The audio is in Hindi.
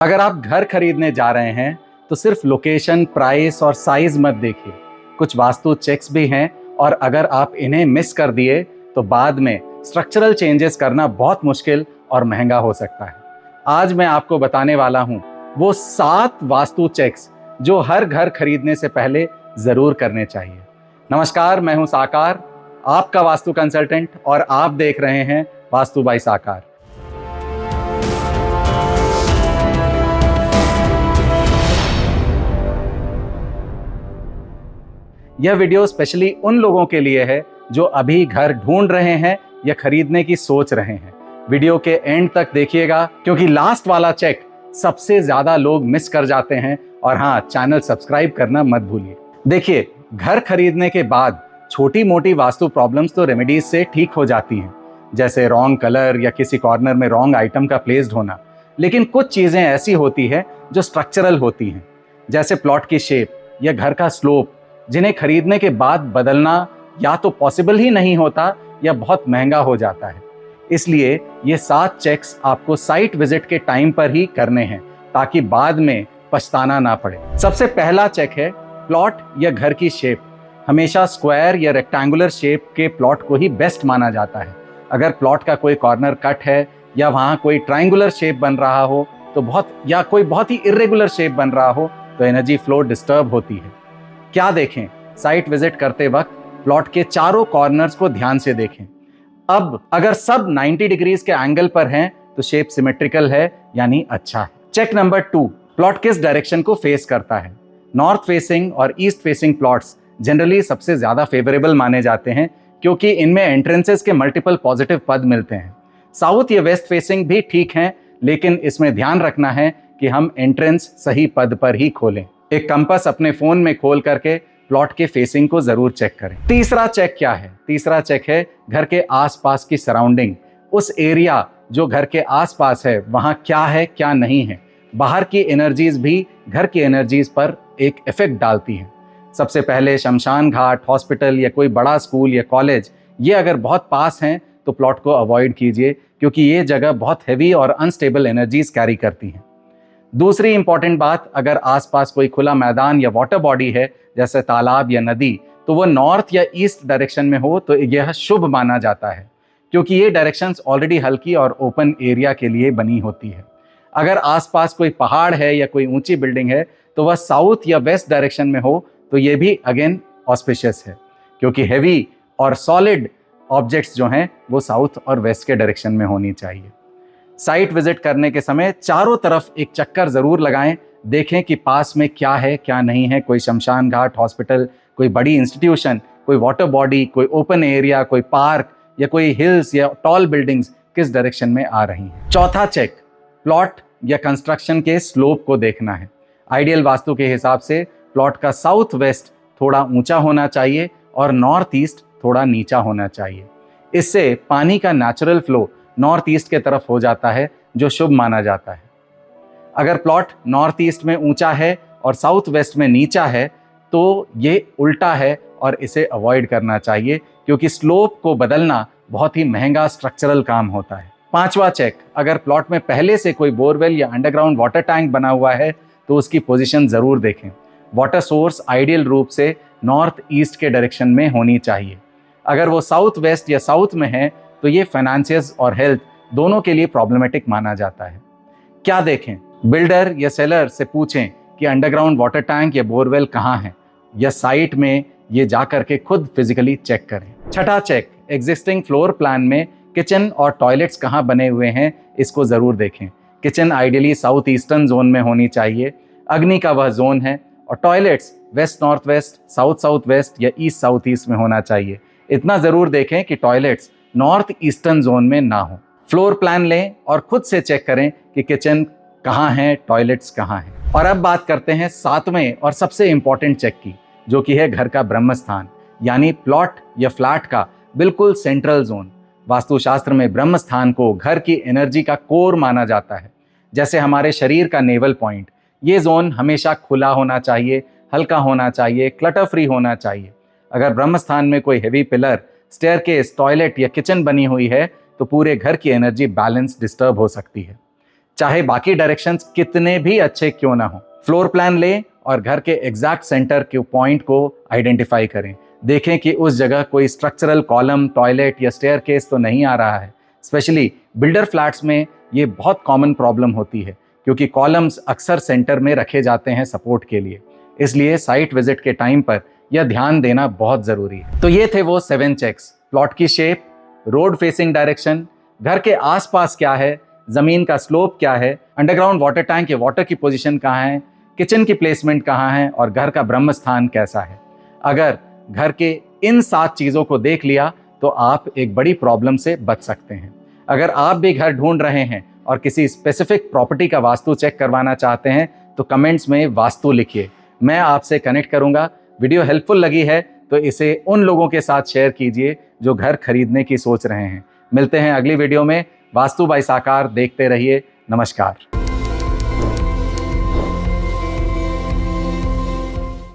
अगर आप घर खरीदने जा रहे हैं तो सिर्फ लोकेशन, प्राइस और साइज मत देखिए। कुछ वास्तु चेक्स भी हैं और अगर आप इन्हें मिस कर दिए तो बाद में स्ट्रक्चरल चेंजेस करना बहुत मुश्किल और महंगा हो सकता है। आज मैं आपको बताने वाला हूं वो 7 वास्तु चेक्स जो हर घर खरीदने से पहले जरूर करने चाहिए। नमस्कार, मैं हूं साकार, आपका वास्तु कंसल्टेंट, और आप देख रहे हैं वास्तु बाय साकार। यह वीडियो स्पेशली उन लोगों के लिए है जो अभी घर ढूंढ रहे हैं या खरीदने की सोच रहे हैं। वीडियो के एंड तक देखिएगा क्योंकि लास्ट वाला चेक सबसे ज्यादा लोग मिस कर जाते हैं। और हाँ, चैनल सब्सक्राइब करना मत भूलिए। देखिए, घर खरीदने के बाद छोटी मोटी वास्तु प्रॉब्लम्स तो रेमेडीज से ठीक हो जाती हैं, जैसे रॉन्ग कलर या किसी कॉर्नर में रॉन्ग आइटम का प्लेस्ड होना। लेकिन कुछ चीजें ऐसी होती है जो स्ट्रक्चरल होती हैं, जैसे प्लॉट की शेप या घर का स्लोप, जिन्हें खरीदने के बाद बदलना या तो पॉसिबल ही नहीं होता या बहुत महंगा हो जाता है। इसलिए ये 7 चेक्स आपको साइट विजिट के टाइम पर ही करने हैं ताकि बाद में पछताना ना पड़े। सबसे पहला चेक है प्लॉट या घर की शेप। हमेशा स्क्वायर या रेक्टेंगुलर शेप के प्लॉट को ही बेस्ट माना जाता है। अगर प्लॉट का कोई कॉर्नर कट है या वहां कोई ट्रायंगुलर शेप बन रहा हो तो कोई बहुत ही इर्रेगुलर शेप बन रहा हो तो एनर्जी फ्लो डिस्टर्ब होती है। क्या देखें? साइट विजिट करते वक्त प्लॉट के चारों कॉर्नर्स को ध्यान से देखें। अब अगर सब 90 डिग्रीज के एंगल पर हैं तो शेप सिमेट्रिकल है, यानी अच्छा है। चेक नंबर 2, प्लॉट किस डायरेक्शन को फेस करता है। नॉर्थ फेसिंग और ईस्ट फेसिंग प्लॉट्स जनरली सबसे ज्यादा फेवरेबल माने जाते हैं क्योंकि इनमें एंट्रेंसेस के मल्टीपल पॉजिटिव पद मिलते हैं। साउथ या वेस्ट फेसिंग भी ठीक है, लेकिन इसमें ध्यान रखना है कि हम एंट्रेंस सही पद पर ही खोलें। एक कंपास अपने फोन में खोल करके प्लॉट के फेसिंग को जरूर चेक करें। तीसरा चेक क्या है? तीसरा चेक है घर के आसपास की सराउंडिंग। उस एरिया जो घर के आसपास है वहां क्या है, क्या नहीं है। बाहर की एनर्जीज भी घर की एनर्जीज पर एक इफेक्ट डालती हैं। सबसे पहले शमशान घाट, हॉस्पिटल या कोई बड़ा स्कूल या कॉलेज, ये अगर बहुत पास हैं तो प्लॉट को अवॉइड कीजिए क्योंकि ये जगह बहुत हैवी और अनस्टेबल एनर्जीज कैरी करती हैं। दूसरी इंपॉर्टेंट बात, अगर आसपास कोई खुला मैदान या वाटर बॉडी है जैसे तालाब या नदी, तो वो नॉर्थ या ईस्ट डायरेक्शन में हो तो यह शुभ माना जाता है क्योंकि ये डायरेक्शंस ऑलरेडी हल्की और ओपन एरिया के लिए बनी होती है। अगर आसपास कोई पहाड़ है या कोई ऊंची बिल्डिंग है तो वह साउथ या वेस्ट डायरेक्शन में हो तो ये भी अगेन ऑस्पिशियस है क्योंकि हैवी और सॉलिड ऑब्जेक्ट्स जो हैं वो साउथ और वेस्ट के डायरेक्शन में होनी चाहिए। साइट विजिट करने के समय चारों तरफ एक चक्कर जरूर लगाएं, देखें कि पास में क्या है, क्या नहीं है। कोई शमशान घाट, हॉस्पिटल, कोई बड़ी इंस्टीट्यूशन, कोई वाटर बॉडी, कोई ओपन एरिया, कोई पार्क या कोई हिल्स या टॉल बिल्डिंग्स किस डायरेक्शन में आ रही हैं। चौथा चेक, प्लॉट या कंस्ट्रक्शन के स्लोप को देखना है। आइडियल वास्तु के हिसाब से प्लॉट का साउथ वेस्ट थोड़ा ऊंचा होना चाहिए और नॉर्थ ईस्ट थोड़ा नीचा होना चाहिए। इससे पानी का नेचुरल फ्लो नॉर्थ ईस्ट के तरफ हो जाता है जो शुभ माना जाता है। अगर प्लॉट नॉर्थ ईस्ट में ऊंचा है और साउथ वेस्ट में नीचा है तो ये उल्टा है और इसे अवॉइड करना चाहिए क्योंकि स्लोप को बदलना बहुत ही महंगा स्ट्रक्चरल काम होता है। पांचवा चेक, अगर प्लॉट में पहले से कोई बोरवेल या अंडरग्राउंड वाटर टैंक बना हुआ है तो उसकी पोजीशन जरूर देखें। वाटर सोर्स आइडियल रूप से नॉर्थ ईस्ट के डायरेक्शन में होनी चाहिए। अगर वो साउथ वेस्ट या साउथ में है तो ये फाइनेंसियस और हेल्थ दोनों के लिए प्रॉब्लमेटिक माना जाता है। क्या देखें? बिल्डर या सेलर से पूछें कि अंडरग्राउंड वाटर टैंक या बोरवेल कहाँ है, या साइट में ये जा करके खुद फिजिकली चेक करें। छठा चेक, एग्जिस्टिंग फ्लोर प्लान में किचन और टॉयलेट्स कहाँ बने हुए हैं इसको जरूर देखें। Kitchen ideally south eastern zone में होनी चाहिए, अग्नि का वह जोन है, और toilets west north west, south south west या ईस्ट साउथ ईस्ट में होना चाहिए। इतना जरूर देखें कि टॉयलेट्स नॉर्थ ईस्टर्न जोन में ना हो। फ्लोर प्लान लें और खुद से चेक करें कि किचन कहाँ है, टॉयलेट्स कहाँ हैं। और अब बात करते हैं 7वें और सबसे इंपॉर्टेंट चेक की, जो कि है घर का ब्रह्म स्थान, यानी प्लॉट या फ्लैट का बिल्कुल सेंट्रल जोन। वास्तुशास्त्र में ब्रह्म स्थान को घर की एनर्जी का कोर माना जाता है, जैसे हमारे शरीर का नेवल पॉइंट। ये जोन हमेशा खुला होना चाहिए, हल्का होना चाहिए, क्लटर फ्री होना चाहिए। अगर ब्रह्म स्थान में कोई हेवी पिलर, स्टेयरकेस, टॉयलेट या किचन बनी हुई है तो पूरे घर की एनर्जी बैलेंस डिस्टर्ब हो सकती है। चाहे बाकी डायरेक्शंस कितने भी अच्छे क्यों ना हो। फ्लोर प्लान लें और घर के एग्जैक्ट सेंटर के पॉइंट को आइडेंटिफाई करें। देखें कि उस जगह कोई स्ट्रक्चरल कॉलम, टॉयलेट या स्टेयरकेस तो नहीं आ रहा है। स्पेशली बिल्डर फ्लैट्स में ये बहुत कॉमन प्रॉब्लम होती है, क्योंकि कॉलम्स अक्सर सेंटर में रखे जाते हैं सपोर्ट के लिए। इसलिए साइट विजिट के टाइम पर यह ध्यान देना बहुत ज़रूरी है। तो ये थे वो 7 चेक्स। प्लॉट की शेप, रोड फेसिंग डायरेक्शन, घर के आसपास क्या है, ज़मीन का स्लोप क्या है, अंडरग्राउंड वाटर टैंक या वाटर की पोजीशन कहाँ है, किचन की प्लेसमेंट कहाँ है और घर का ब्रह्म स्थान कैसा है। अगर घर के इन 7 चीज़ों को देख लिया तो आप एक बड़ी प्रॉब्लम से बच सकते हैं। अगर आप भी घर ढूंढ रहे हैं और किसी स्पेसिफिक प्रॉपर्टी का वास्तु चेक करवाना चाहते हैं तो कमेंट्स में वास्तु लिखिए, मैं आपसे कनेक्ट करूंगा। वीडियो हेल्पफुल लगी है तो इसे उन लोगों के साथ शेयर कीजिए जो घर खरीदने की सोच रहे हैं। मिलते हैं अगली वीडियो में। वास्तु बाय साकार देखते रहिए। नमस्कार।